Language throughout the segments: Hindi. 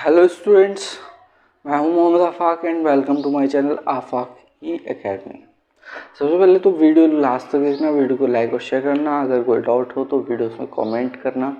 हेलो स्टूडेंट्स, मैं हूं Mohammad Afaq and welcome to my channel Afaq E academy. सबसे पहले तो वीडियो लास्ट तक देखना, वीडियो को लाइक और शेयर करना। अगर कोई डाउट हो तो वीडियोस में कमेंट करना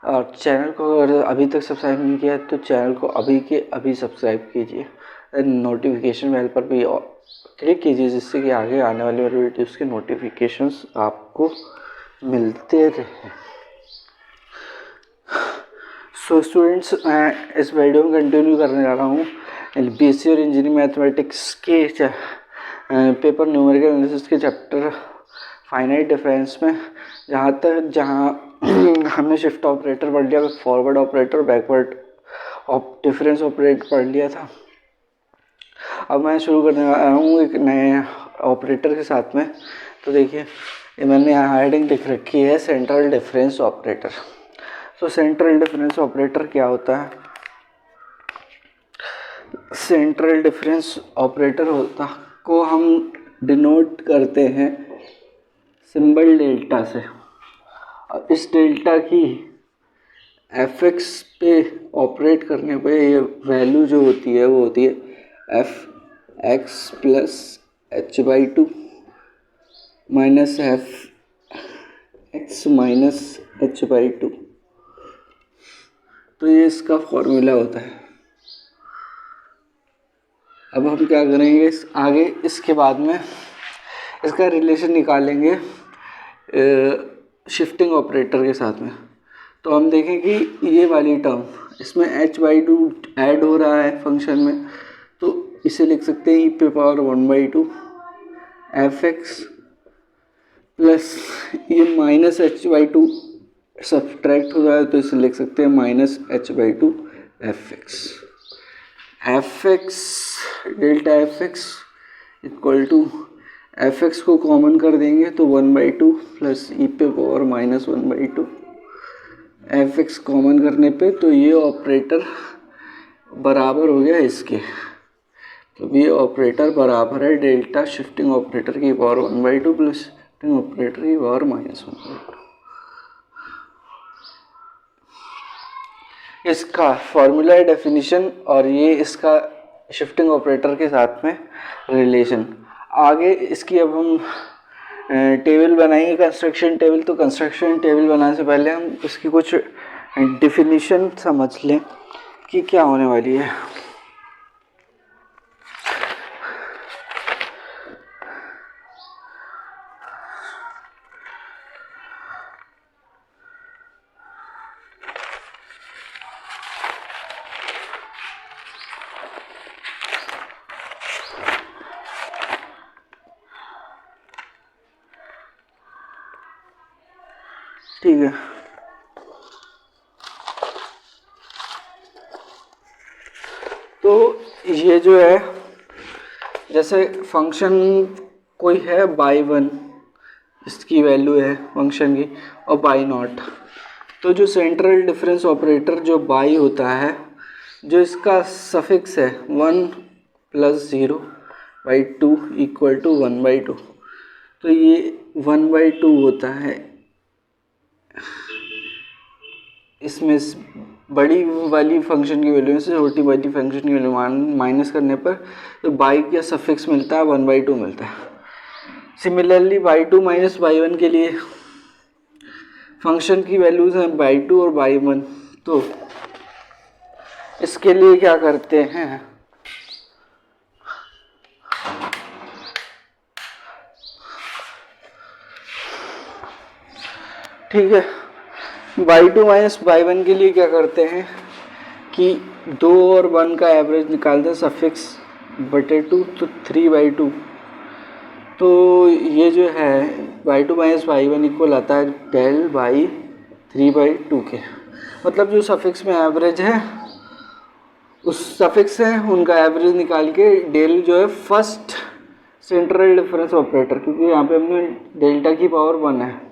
और चैनल को अगर अभी तक सब्सक्राइब नहीं किया तो चैनल को अभी के अभी सब्सक्राइब कीजिए। नोटिफिकेशन बेल पर भी क्लिक कीजिए जिससे कि आगे आने वाली वीडियोज़ के नोटिफिकेशंस आपको मिलते रहे। सो स्टूडेंट्स, मैं इस वीडियो में कंटिन्यू करने जा रहा हूँ बीएससी और इंजीनियरिंग मैथमेटिक्स के पेपर न्यूमेरिकल एनालिसिस के चैप्टर फाइनाइट डिफरेंस में जहाँ हमने शिफ्ट ऑपरेटर पढ़ लिया, forward operator, backward difference operator पढ़ लिया था। अब मैं शुरू करने वाला हूँ एक नए ऑपरेटर के साथ में। तो देखिए, मैंने यहाँ हेडिंग लिख रखी है सेंट्रल डिफरेंस ऑपरेटर। तो सेंट्रल डिफरेंस ऑपरेटर क्या होता है? सेंट्रल डिफरेंस ऑपरेटर होता को हम डिनोट करते हैं सिंबल डेल्टा से, और इस डेल्टा की एफ एक्स पे ऑपरेट करने पे ये वैल्यू जो होती है वो होती है F x plus H by to minus F x minus h by to. तो ये इसका फॉर्मूला होता है। अब हम क्या करेंगे आगे, इसके बाद में इसका रिलेशन निकालेंगे शिफ्टिंग ऑपरेटर के साथ में। तो हम देखें कि ये वाली टर्म इसमें एच बाई टू ऐड हो रहा है फंक्शन में, तो इसे लिख सकते हैं ई पे पावर 1/2 एफ एक्स प्लस ये minus h by two subtract हो रहा है तो इसे लिख सकते हैं minus h by two f x. F x delta f x equal to f x को कॉमन कर देंगे तो 1/2 प्लस ई पे power minus 1/2 f x common करने पे तो ये ऑपरेटर बराबर हो गया इसके। तो ये ऑपरेटर बराबर है डेल्टा शिफ्टिंग ऑपरेटर की पावर 1/2 प्लस शिफ्टिंग ऑपरेटर की पावर माइनस 1/2। इसका फॉर्मूला है डेफिनेशन, और ये इसका शिफ्टिंग ऑपरेटर के साथ में रिलेशन। आगे इसकी अब हम टेबल बनाएंगे, कंस्ट्रक्शन टेबल। तो कंस्ट्रक्शन टेबल बनाने से पहले हम इसकी कुछ डेफिनेशन समझ लें कि क्या होने वाली है। ठीक है, तो ये जो है जैसे फंक्शन कोई है बाई वन, इसकी वैल्यू है फंक्शन की, और बाई नॉट। तो जो सेंट्रल डिफरेंस ऑपरेटर जो बाई होता है, जो इसका सफिक्स है 1 प्लस 0/2 इक्वल टू 1/2, तो ये 1/2 होता है। इसमें बड़ी वाली फंक्शन की वैल्यू से छोटी वाली फंक्शन की वैल्यू माइनस करने पर तो बाई का सफिक्स मिलता है 1/2 मिलता है। सिमिलरली बाई2 माइनस बाई1 के लिए फंक्शन की वैल्यूज हैं बाई2 और बाई1। तो इसके लिए क्या करते हैं, ठीक है, बाई2 माइनस बाई1 के लिए क्या करते हैं कि 2 और 1 का एवरेज निकालते हैं सफिक्स बटे 2, तो 3/2। तो ये जो है बाई2 माइनस बाई1 इक्वल आता है डेल बाई 3/2 के। मतलब जो सफिक्स में एवरेज है उस सफिक्स है उनका एवरेज निकाल के डेल जो है फर्स्ट सेंट्रल डिफरेंस ऑपरेटर, क्योंकि यहाँ पे हमने डेल्टा की पावर 1 है।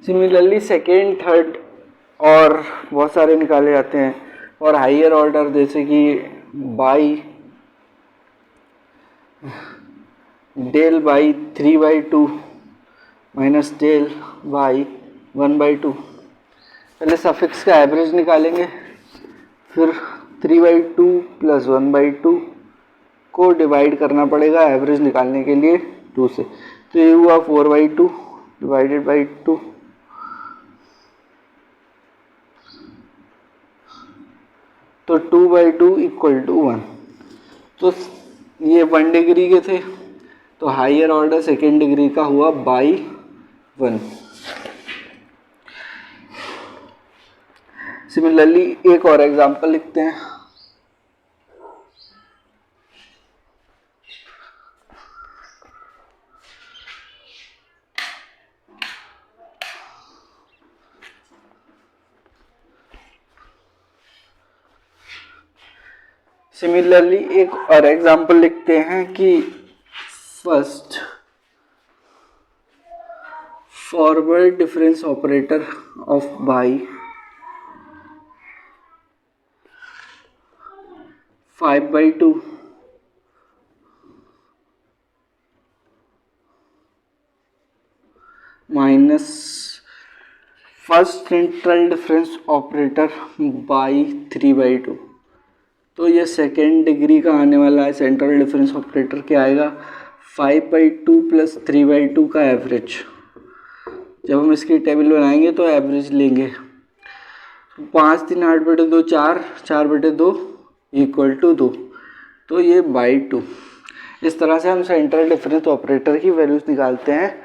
सिमिलरली सेकेंड, थर्ड और बहुत सारे निकाले जाते हैं, और हाइयर ऑर्डर जैसे कि by del by 3/2 minus del by 1/2। पहले सफिक्स का एवरेज निकालेंगे, फिर 3/2 प्लस 1/2 को डिवाइड करना पड़ेगा एवरेज निकालने के लिए 2 से, तो ये हुआ 4/2 डिवाइडेड बाई 2, तो 2/2 इक्वल टू 1। तो ये 1 डिग्री के थे, तो हायर ऑर्डर सेकेंड डिग्री का हुआ बाई 1। सिमिलरली एक और एग्जांपल लिखते हैं। सिमिलरली एक और एग्जांपल लिखते हैं कि first forward difference operator of by 5/2 minus first central difference operator by 3/2। तो ये सेकेंड डिग्री का आने वाला है। सेंट्रल डिफरेंस ऑपरेटर क्या आएगा, 5/2 प्लस 3/2 का एवरेज। जब हम इसकी टेबल बनाएंगे तो एवरेज लेंगे। 5 3 8/2 4, 4/2 इक्वल टू 2, तो ये बाई 2। इस तरह से हम सेंट्रल डिफरेंस ऑपरेटर की वैल्यूज निकालते हैं।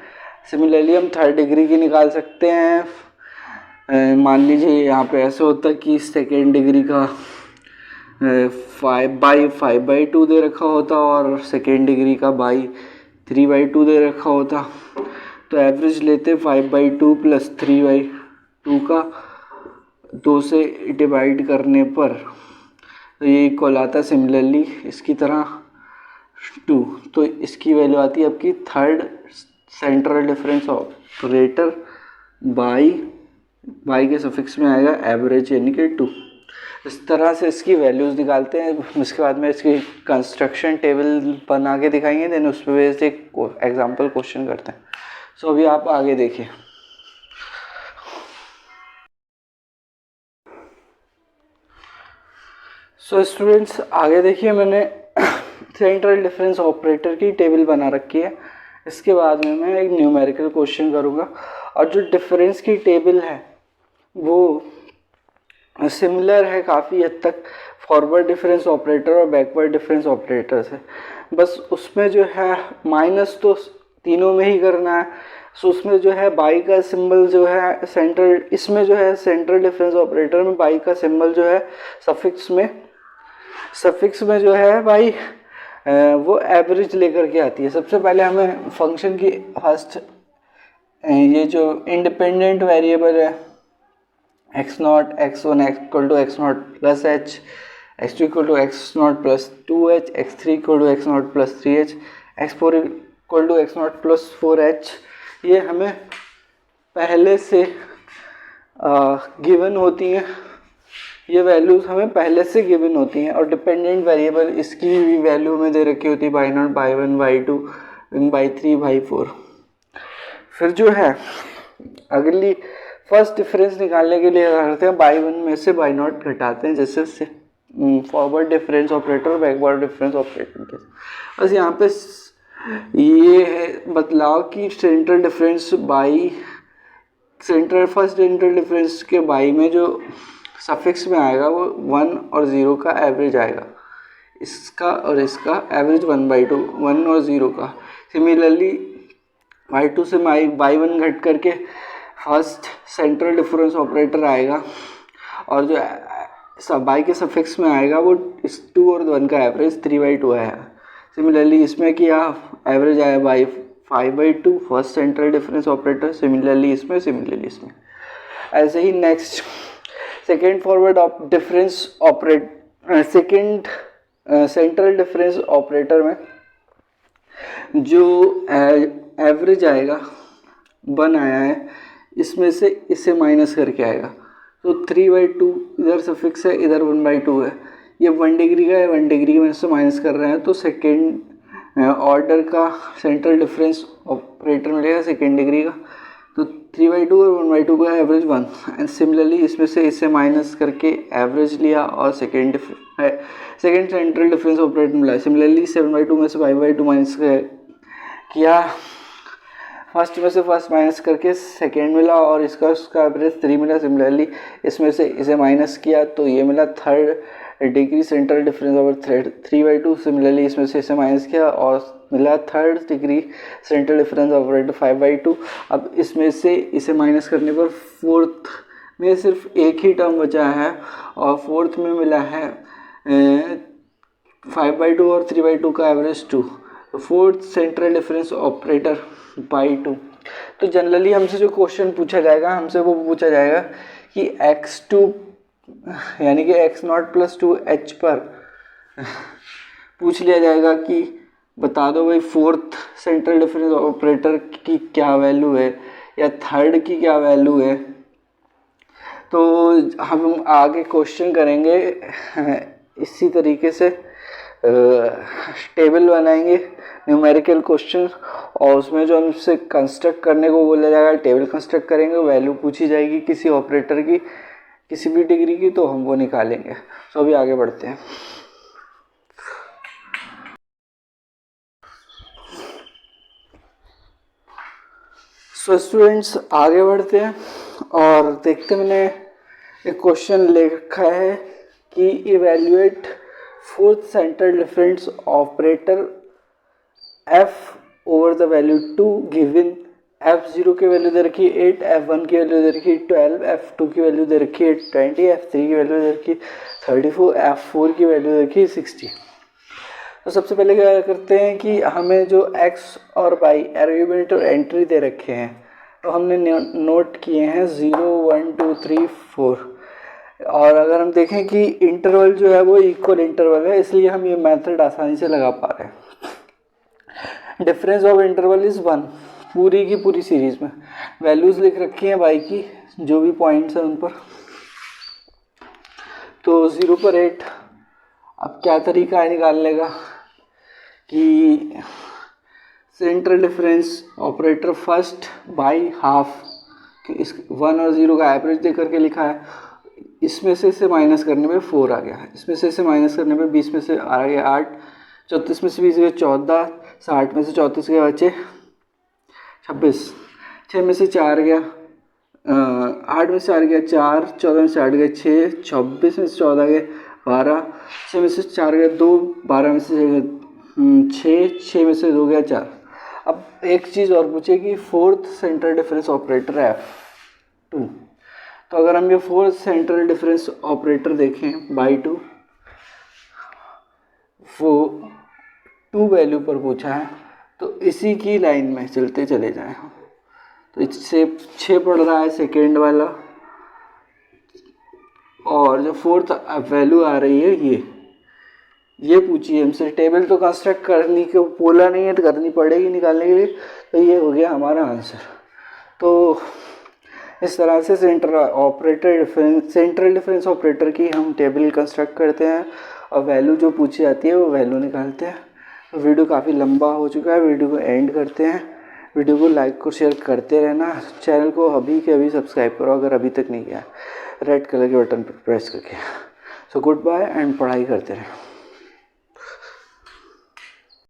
सिमिलरली हम थर्ड डिग्री की निकाल सकते हैं। मान लीजिए यहाँ पे ऐसे होता कि सेकेंड डिग्री का 5/2 दे रखा होता और सेकेंड डिग्री का बाई 3/2 दे रखा होता, तो एवरेज लेते 5/2 प्लस 3/2 का 2 से डिवाइड करने पर, तो ये इक्वल आता सिमिलरली इसकी तरह 2। तो इसकी वैल्यू आती है आपकी third central difference operator by के सफिक्स में आएगा एवरेज यानी कि 2। इस तरह से इसकी वैल्यूज़ निकालते हैं। इसके बाद में इसकी कंस्ट्रक्शन टेबल बना के दिखाएंगे, देन उस पर बेस्ड एक एग्जाम्पल क्वेश्चन करते हैं। सो अभी आप आगे देखिए। सो स्टूडेंट्स आगे देखिए, मैंने सेंट्रल डिफरेंस ऑपरेटर की टेबल बना रखी है। इसके बाद में मैं एक न्यूमेरिकल क्वेश्चन करूँगा, और जो डिफरेंस की टेबल है वो सिमिलर है काफ़ी हद तक फॉरवर्ड डिफरेंस ऑपरेटर और बैकवर्ड डिफरेंस ऑपरेटर से। बस उसमें जो है माइनस तो तीनों में ही करना है। सो उसमें जो है बाई का सिंबल जो है सेंट्रल, इसमें जो है सेंट्रल डिफरेंस ऑपरेटर में बाई का सिंबल जो है सफिक्स में जो है बाई वो एवरेज लेकर के आती है। सबसे पहले हमें फंक्शन की फर्स्ट ये जो इंडिपेंडेंट वेरिएबल है x0 x1 equal to x0 plus h, x2 equal to x0 plus 2h, x3 equal to x0 plus 3h, x4 equal to x0 plus 4h, ये हमें पहले से गिवन होती हैं। ये वैल्यूज़ हमें पहले से गिवन होती हैं। और डिपेंडेंट वेरिएबल इसकी भी वैल्यू में दे रखी होती है by 0, by 1, by 2, by 3, by 4। फिर जो है अगली फर्स्ट डिफरेंस निकालने के लिए क्या करते हैं, बाई 1 में से बाई 0 घटाते हैं, जैसे से फॉरवर्ड डिफरेंस ऑपरेटर और बैकवर्ड डिफरेंस ऑपरेटर के। बस यहाँ पे ये है बदलाव कि central difference by first central difference के बाई में जो सफिक्स में आएगा वो 1 और 0 का एवरेज आएगा। इसका और इसका एवरेज 1/2, 1 और 0 का। सिमिलरली बाई 2 से बाई 1 घट करके फर्स्ट सेंट्रल डिफरेंस ऑपरेटर आएगा, और जो बाई के सफिक्स में आएगा वो इस 2 और 1 का एवरेज 3/2 आएगा। सिमिलरली इसमें किया एवरेज आया by 5/2 first central difference operator, similarly इसमें ऐसे ही next second forward difference second central difference operator में जो एवरेज आएगा 1 आया है, इसमें से इसे माइनस करके आएगा। तो 3/2 इधर सफिक्स है, इधर 1/2 है। ये 1 डिग्री का है, 1 डिग्री में से माइनस कर रहे हैं, तो सेकेंड ऑर्डर का सेंट्रल डिफरेंस ऑपरेटर मिलेगा सेकेंड डिग्री का। तो 3/2 और 1/2 का एवरेज 1 एंड सिमिलरली इसमें से इसे माइनस करके एवरेज लिया और सेकेंड सेंट्रल डिफरेंस ऑपरेटर मिला। सिमिलरली 7/2 में से 5/2 माइनस किया, फर्स्ट में से फर्स्ट माइनस करके सेकेंड मिला और उसका एवरेज 3 मिला। सिमिलरली इसमें से इसे माइनस किया तो ये मिला third degree central difference of 3/2। Similarly इसमें से इसे माइनस किया और मिला third degree central difference operator 5/2। अब इसमें से इसे माइनस करने पर फोर्थ में सिर्फ एक ही टर्म बचा है और फोर्थ में मिला है 5/2 और 3/2 का एवरेज 2। तो fourth central difference operator by 2। तो जनरली हमसे जो क्वेश्चन पूछा जाएगा हमसे वो पूछा जाएगा कि x2 यानी कि x0 + 2h पर पूछ लिया जाएगा कि बता दो भाई फोर्थ सेंट्रल डिफरेंस ऑपरेटर की क्या वैल्यू है या थर्ड की क्या वैल्यू है। तो हम आगे क्वेश्चन करेंगे इसी तरीके से, टेबल बनाएंगे न्यूमेरिकल क्वेश्चन और उसमें जो हमसे कंस्ट्रक्ट करने को बोला जाएगा टेबल कंस्ट्रक्ट करेंगे, वैल्यू पूछी जाएगी किसी ऑपरेटर की किसी भी डिग्री की तो हम वो निकालेंगे। तो अभी आगे बढ़ते हैं। सो स्टूडेंट्स आगे बढ़ते हैं और देखते हैं, मैंने एक क्वेश्चन लिखा है कि evaluate fourth central difference operator f over the value 2 given f0 की वैल्यू दे रखी 8, f1 की वैल्यू दे रखी 12, f2 की वैल्यू दे रखी 20, f3 की वैल्यू दे रखी 34, f4 की वैल्यू दे रखी 60। तो सबसे पहले क्या करते हैं कि हमें जो x और y आर्ग्यूमेंट और एंट्री दे रखे हैं तो हमने नोट किए हैं 0, 1, 2, 3, 4। और अगर हम देखें कि इंटरवल जो है वो इक्वल इंटरवल है इसलिए हम ये मेथड आसानी से लगा पा रहे हैं। डिफरेंस ऑफ इंटरवल इज़ 1 पूरी की पूरी सीरीज में। वैल्यूज़ लिख रखी हैं y की जो भी पॉइंट्स हैं उन पर। तो 0 पर 8। अब क्या तरीका है निकालने का कि central difference operator first by half, इस 1 और 0 का एवरेज दे करके लिखा है, इसमें से इसे माइनस करने में 4 आ गया है, इसमें से इसे माइनस करने में 20 में से आ गया 8, 34 में से 20 गए 14, 60 में से 34 के बचे 26, 6 में से 4 गया 8 में से 4 गया 4, 14 में से 8 गए 6, 26 में से 14 गए 12, 6 में से 4 गए 2, 12 में से 6 में से 2 गया 4। अब एक चीज़ और पूछे कि फोर्थ सेंट्रल डिफरेंस ऑपरेटर है f2। तो अगर हम ये फोर्थ सेंट्रल डिफरेंस ऑपरेटर देखें बाई 2, वो 2 वैल्यू पर पूछा है तो इसी की लाइन में चलते चले जाएं। तो इससे 6 पड़ रहा है सेकेंड वाला और जो फोर्थ वैल्यू आ रही है ये पूछी है हमसे। टेबल तो कंस्ट्रक्ट करने को बोला नहीं है तो करनी पड़ेगी निकालने के लिए। तो ये हो गया हमारा आंसर। तो इस तरह से सेंट्रल डिफरेंस ऑपरेटर की हम टेबल कंस्ट्रक्ट करते हैं और वैल्यू जो पूछी जाती है वो वैल्यू निकालते हैं। तो वीडियो काफ़ी लंबा हो चुका है, वीडियो को एंड करते हैं। वीडियो को लाइक और शेयर करते रहना। चैनल को अभी के अभी सब्सक्राइब करो अगर अभी तक नहीं किया, रेड कलर के बटन पर प्रेस करके। सो गुड बाय एंड पढ़ाई करते रहें।